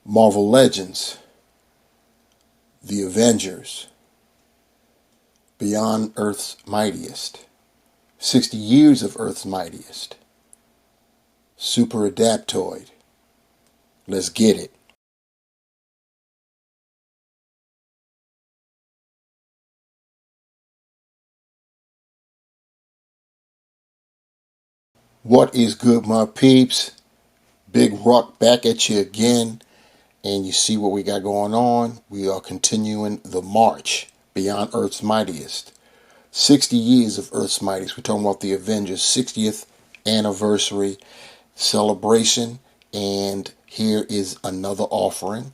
Marvel Legends, The Avengers, Beyond Earth's Mightiest, 60 Years of Earth's Mightiest, Super Adaptoid. Let's get it. What is good, my peeps? Big Rock back at you again. And you see what we got going on. We are continuing the march beyond Earth's Mightiest. 60 years of Earth's Mightiest. We're talking about the Avengers 60th anniversary celebration. And here is another offering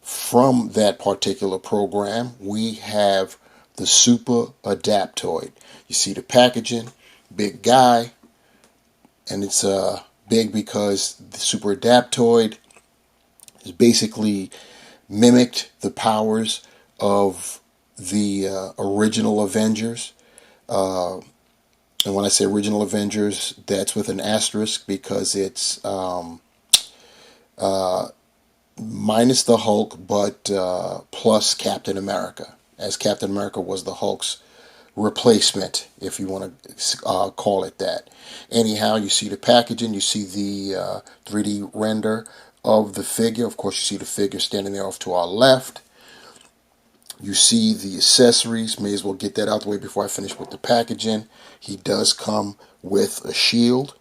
from that particular program. We have the Super Adaptoid. You see the packaging, big guy. And it's big because the Super Adaptoid is basically mimicked the powers of the original Avengers. And when I say original Avengers, that's with an asterisk because it's minus the Hulk, but plus Captain America, as Captain America was the Hulk's replacement, if you want to call it that. Anyhow, you see the packaging, you see the 3D render of the figure. Of course, you see the figure standing there off to our left. You see the accessories. May as well get that out the way before I finish with the packaging. He does come with a shield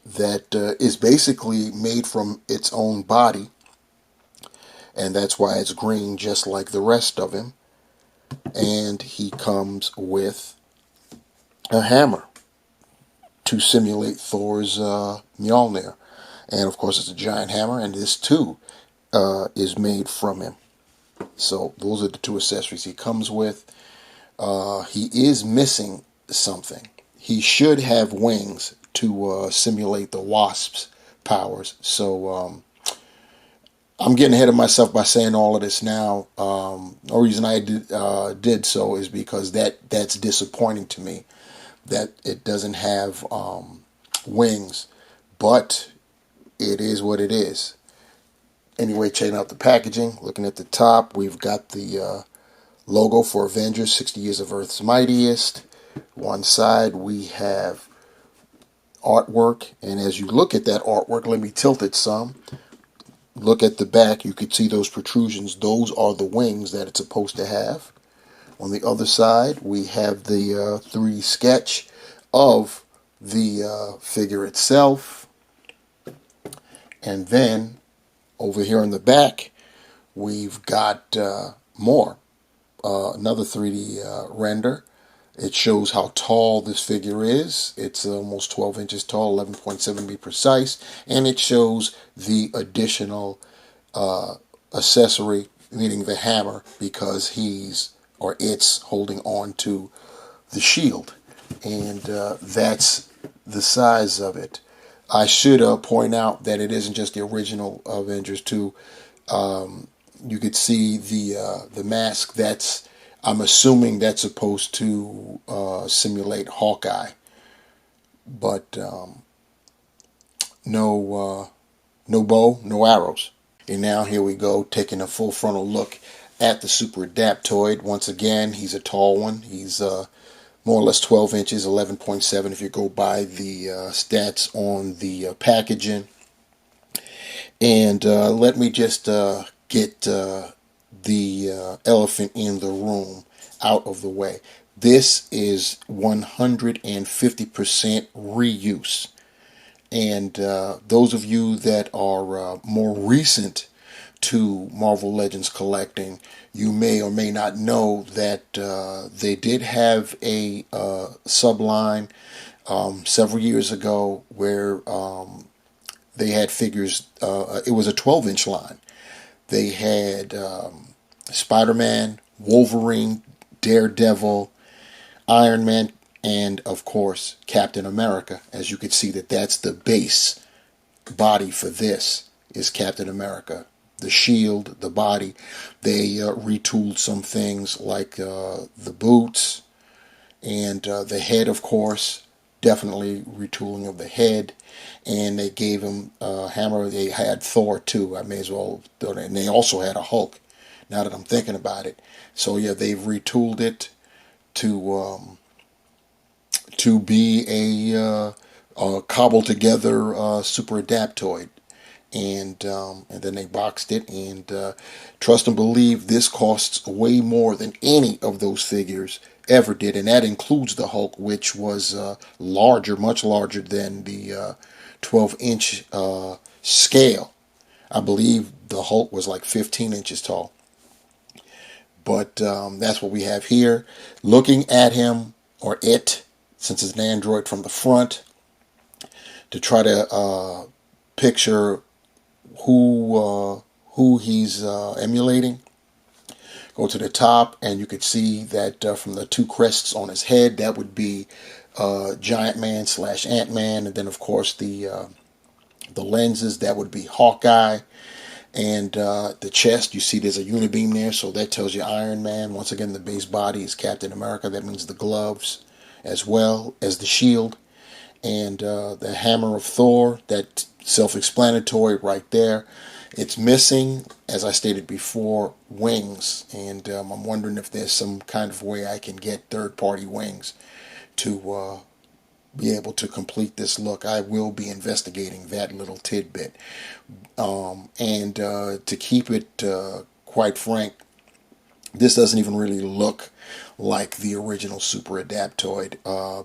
that is basically made from its own body, and that's why it's green, just like the rest of him. And he comes with a hammer to simulate Thor's Mjolnir. And of course, it's a giant hammer, and this too is made from him. So those are the two accessories he comes with. He is missing something. He should have wings to simulate the Wasp's powers. So I'm getting ahead of myself by saying all of this now. The reason I did so is because that's disappointing to me, that it doesn't have wings, but it is what it is. Anyway, checking out the packaging, looking at the top, we've got the logo for Avengers, 60 Years of Earth's Mightiest. One side we have artwork, and as you look at that artwork, let me tilt it some. Look at the back, you can see those protrusions. Those are the wings that it's supposed to have. On the other side, we have the 3D sketch of the figure itself. And then, over here in the back, we've got more. Another 3D render. It shows how tall this figure is. It's almost 12 inches tall, 11.7 to be precise. And it shows the additional accessory, meaning the hammer, because it's holding on to the shield. And that's the size of it. I should point out that it isn't just the original Avengers 2. You could see the mask. I'm assuming that's supposed to simulate Hawkeye, but no bow, no arrows. And now here we go, taking a full frontal look at the Super Adaptoid. Once again, he's a tall one. He's more or less 12 inches, 11.7 if you go by the stats on the packaging. And let me just get the elephant in the room out of the way. This is 150% reuse. And those of you that are more recent to Marvel Legends collecting, you may or may not know that they did have a subline several years ago where they had figures. It was a 12-inch line. They had Spider-Man, Wolverine, Daredevil, Iron Man, and of course Captain America. As you can see, that's the base body for this is Captain America. The shield, the body. They retooled some things like the boots and the head, of course. definitely retooling of the head, and they gave him a hammer. They had Thor too. I may as well, and they also had a Hulk. Now that I'm thinking about it, so yeah, they've retooled it to be a cobbled together super adaptoid, and then they boxed it. And trust and believe, this costs way more than any of those figures ever did, and that includes the Hulk, which was larger, much larger than the 12-inch scale. I believe the Hulk was like 15 inches tall. But that's what we have here. Looking at him, or it, since it's an android, from the front, to try to picture who he's emulating. Go to the top, and you could see that from the two crests on his head, that would be Giant Man / Ant-Man, and then of course the lenses, that would be Hawkeye. And the chest, you see there's a unibeam there, so that tells you Iron Man. Once again, the base body is Captain America. That means the gloves as well as the shield. And the hammer of Thor, that self-explanatory right there. It's missing, as I stated before, wings. And I'm wondering if there's some kind of way I can get third-party wings to be able to complete this look. I will be investigating that little tidbit. And to keep it quite frank, this doesn't even really look like the original Super Adaptoid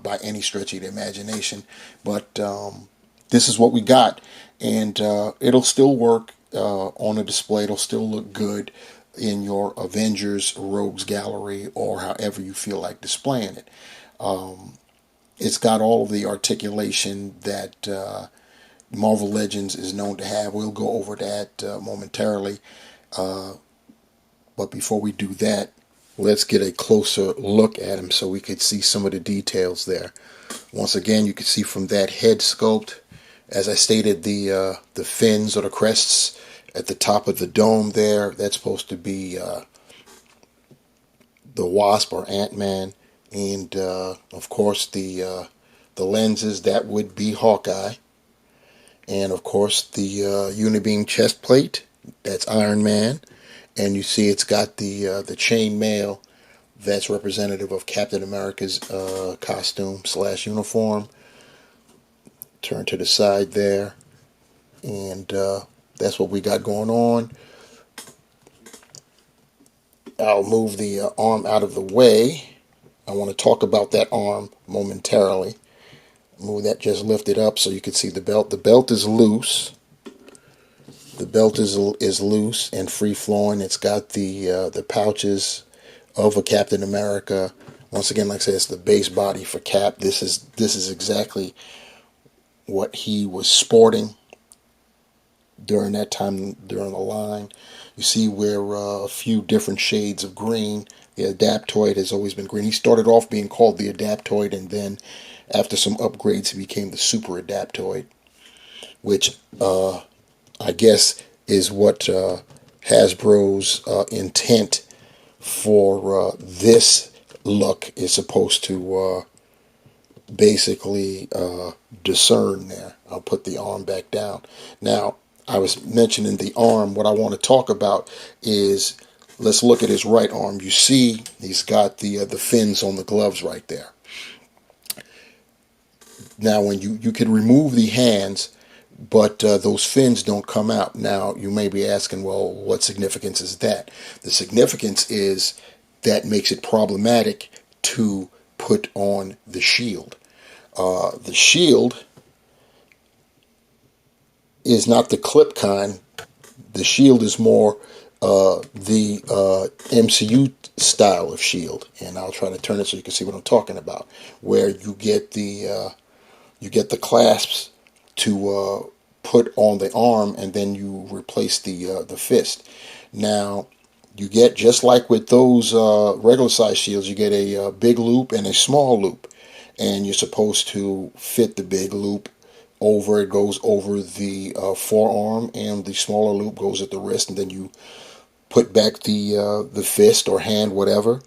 by any stretch of the imagination. But this is what we got, and it'll still work on a display. It'll still look good in your Avengers Rogues Gallery, or however you feel like displaying it. It's got all of the articulation that Marvel Legends is known to have. We'll go over that momentarily. But before we do that, let's get a closer look at him so we could see some of the details there. Once again, you can see from that head sculpt, as I stated, the fins or the crests at the top of the dome there, that's supposed to be the Wasp or Ant-Man. And of course the lenses, that would be Hawkeye. And of course the unibeam chest plate, that's Iron Man. And you see it's got the chain mail, that's representative of Captain America's costume / uniform. Turn to the side there, and that's what we got going on. I'll move the arm out of the way. I want to talk about that arm momentarily. Move that just lifted up so you can see the belt. The belt is loose. The belt is loose and free flowing. It's got the pouches of a Captain America. Once again, like I said, it's the base body for Cap. This is exactly what he was sporting during that time, during the line. You see where a few different shades of green. The Adaptoid has always been green. He started off being called the Adaptoid, and then after some upgrades he became the Super Adaptoid, which I guess is what Hasbro's intent for this look is supposed to basically discern there. I'll put the arm back down. Now, I was mentioning the arm. What I want to talk about is, let's look at his right arm. You see he's got the fins on the gloves right there. Now, when you can remove the hands, but those fins don't come out. Now, you may be asking, well, what significance is that? The significance is that makes it problematic to put on the shield. The shield is not the clip kind. The shield is more the MCU style of shield, and I'll try to turn it so you can see what I'm talking about, where you get the clasps to put on the arm, and then you replace the fist. Now, you get, just like with those regular size shields, you get a big loop and a small loop, and you're supposed to fit the big loop over. It goes over the forearm, and the smaller loop goes at the wrist, and then you put back the fist or hand, whatever,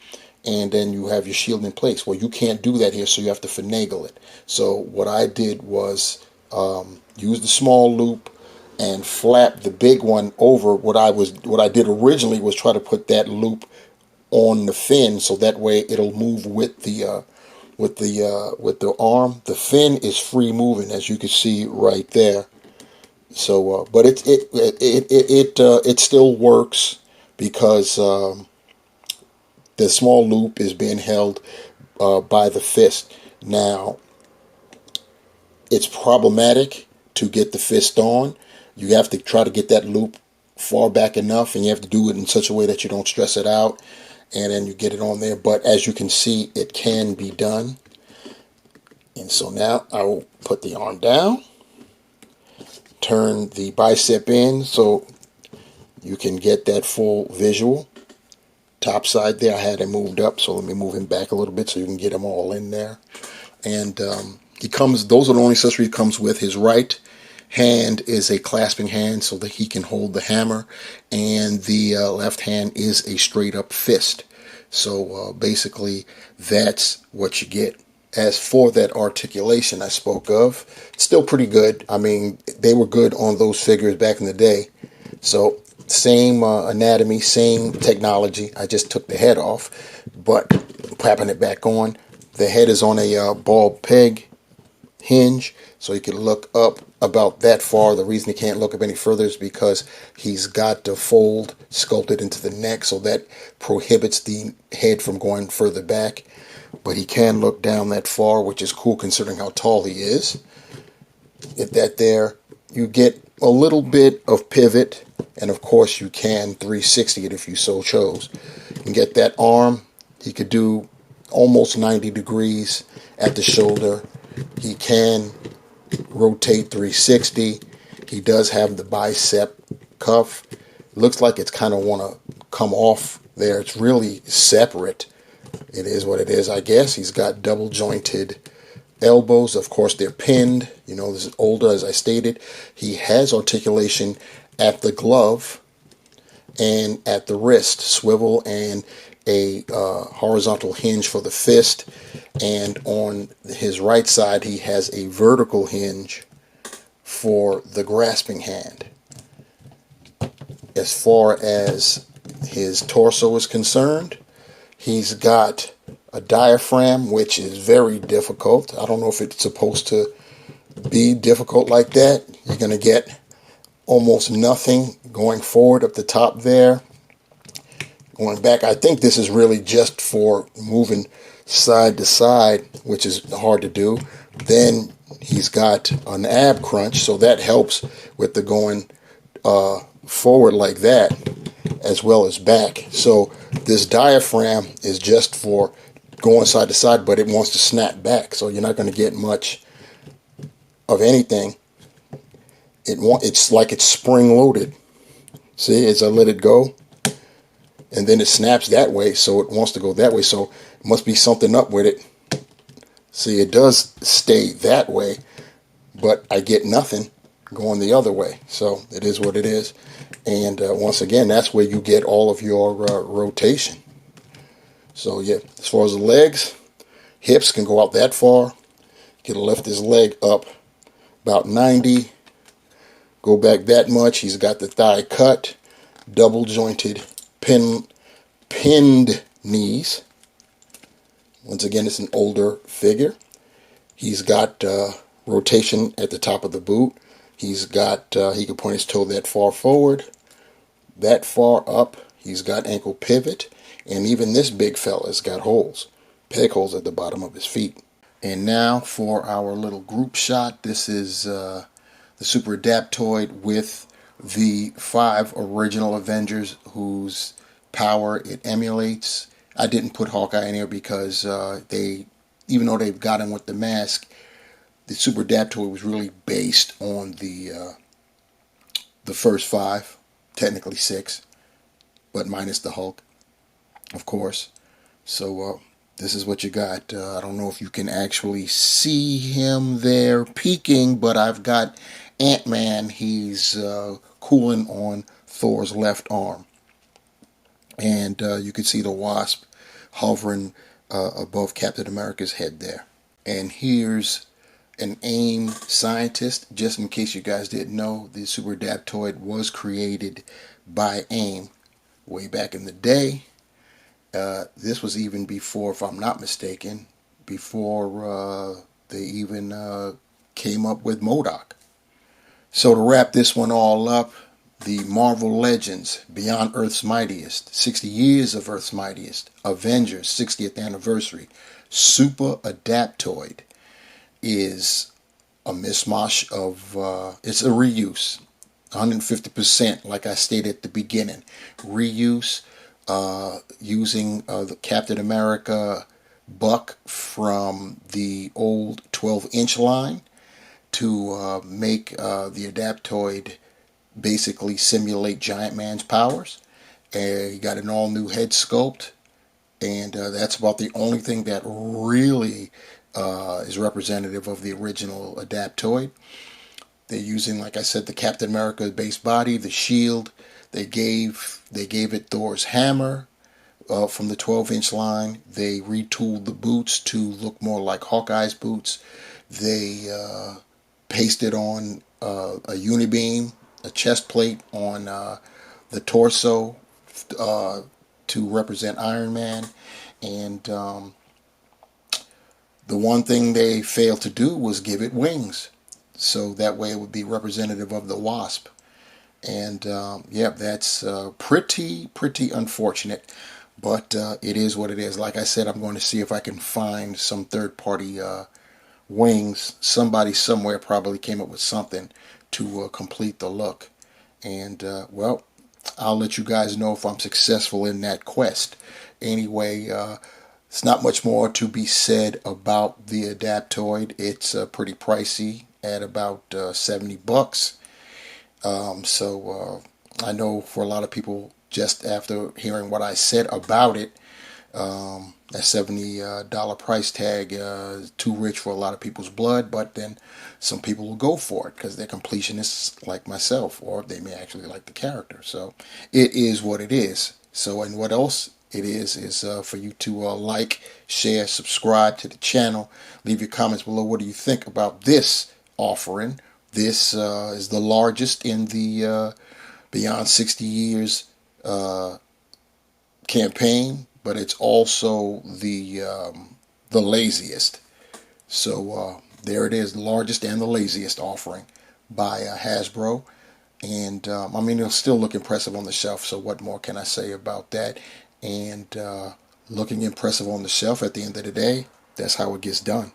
and then you have your shield in place. Well, you can't do that here, so you have to finagle it. So what I did was use the small loop and flap the big one over. What I did originally was try to put that loop on the fin, so that way it'll move with the arm. The fin is free moving, as you can see right there. So, but it still works because the small loop is being held by the fist. Now, it's problematic to get the fist on. You have to try to get that loop far back enough, and you have to do it in such a way that you don't stress it out, and then you get it on there. But as you can see, it can be done. And so now I will put the arm down, turn the bicep in so you can get that full visual. Top side there, I had it moved up, so let me move him back a little bit so you can get them all in there. And he comes, those are the only accessories he comes with. His right hand is a clasping hand so that he can hold the hammer, and the left hand is a straight up fist. So basically that's what you get. As for that articulation I spoke of, it's still pretty good. I mean, they were good on those figures back in the day. So same anatomy, same technology. I just took the head off, but clapping it back on. The head is on a ball peg hinge, so you can look up about that far. The reason he can't look up any further is because he's got the fold sculpted into the neck, so that prohibits the head from going further back. But he can look down that far, which is cool considering how tall he is. If that there, you get a little bit of pivot, and of course you can 360 it if you so chose. You can get that arm. He could do almost 90 degrees at the shoulder. He can rotate 360. He does have the bicep cuff. It looks like it's kind of want to come off there. It's really separate. It is what it is, I guess. He's got double jointed elbows. Of course, they're pinned. You know, this is older, as I stated. He has articulation at the glove and at the wrist, swivel and a horizontal hinge for the fist. And on his right side, he has a vertical hinge for the grasping hand. As far as his torso is concerned, he's got a diaphragm, which is very difficult. I don't know if it's supposed to be difficult like that. You're going to get almost nothing going forward up the top there. Going back, I think this is really just for moving side to side, which is hard to do. Then he's got an ab crunch, so that helps with the going forward like that, as well as back. So this diaphragm is just for going side to side, but it wants to snap back, so you're not going to get much of anything. It's like it's spring loaded. See, as I let it go, and then it snaps that way, so it wants to go that way, so it must be something up with it. See, it does stay that way, but I get nothing going the other way, so it is what it is. And once again, that's where you get all of your rotation. So yeah, as far as the legs, hips can go out that far. You can lift his leg up about 90, go back that much. He's got the thigh cut, double jointed, pinned knees. Once again, it's an older figure. He's got rotation at the top of the boot. He's got, he can point his toe that far forward, that far up. He's got ankle pivot. And even this big fella's got holes, peg holes at the bottom of his feet. And now for our little group shot. This is the Super Adaptoid with the 5 original Avengers whose power it emulates. I didn't put Hawkeye in here because even though they've got him with the mask, the Super Adaptoid was really based on the first 5, technically 6, but minus the Hulk, of course. So this is what you got. I don't know if you can actually see him there peeking, but I've got Ant-Man. He's cooling on Thor's left arm. And you can see the Wasp hovering above Captain America's head there. And here's an AIM scientist. Just in case you guys didn't know, the Super Adaptoid was created by AIM way back in the day. This was even before, if I'm not mistaken, before they even came up with MODOK. So to wrap this one all up, the Marvel Legends, Beyond Earth's Mightiest, 60 Years of Earth's Mightiest, Avengers, 60th Anniversary, Super Adaptoid is a mishmash of, it's a reuse, 150%, like I stated at the beginning. Reuse, using the Captain America buck from the old 12-inch line to make the Adaptoid basically simulate Giant Man's powers. And you got an all new head sculpt, and that's about the only thing that really is representative of the original Adaptoid. They're using, like I said, the Captain America base body, the shield. They gave it Thor's hammer from the 12-inch line. They retooled the boots to look more like Hawkeye's boots. They pasted on a unibeam, a chest plate on the torso to represent Iron Man. And the one thing they failed to do was give it wings. So that way it would be representative of the Wasp. And yeah, that's pretty unfortunate. But it is what it is. Like I said, I'm going to see if I can find some third-party wings. Somebody somewhere probably came up with something to complete the look. And well, I'll let you guys know if I'm successful in that quest. Anyway, it's not much more to be said about the Adaptoid. It's pretty pricey at about $70. So I know for a lot of people, just after hearing what I said about it, that $70 price tag is too rich for a lot of people's blood. But then some people will go for it because they're completionists like myself, or they may actually like the character. So it is what it is. So, and what else it is for you to like, share, subscribe to the channel. Leave your comments below. What do you think about this offering? This is the largest in the Beyond 60 Years campaign, but it's also the laziest. So there it is, the largest and the laziest offering by Hasbro. And I mean, it'll still look impressive on the shelf, so what more can I say about that? And looking impressive on the shelf, at the end of the day, that's how it gets done.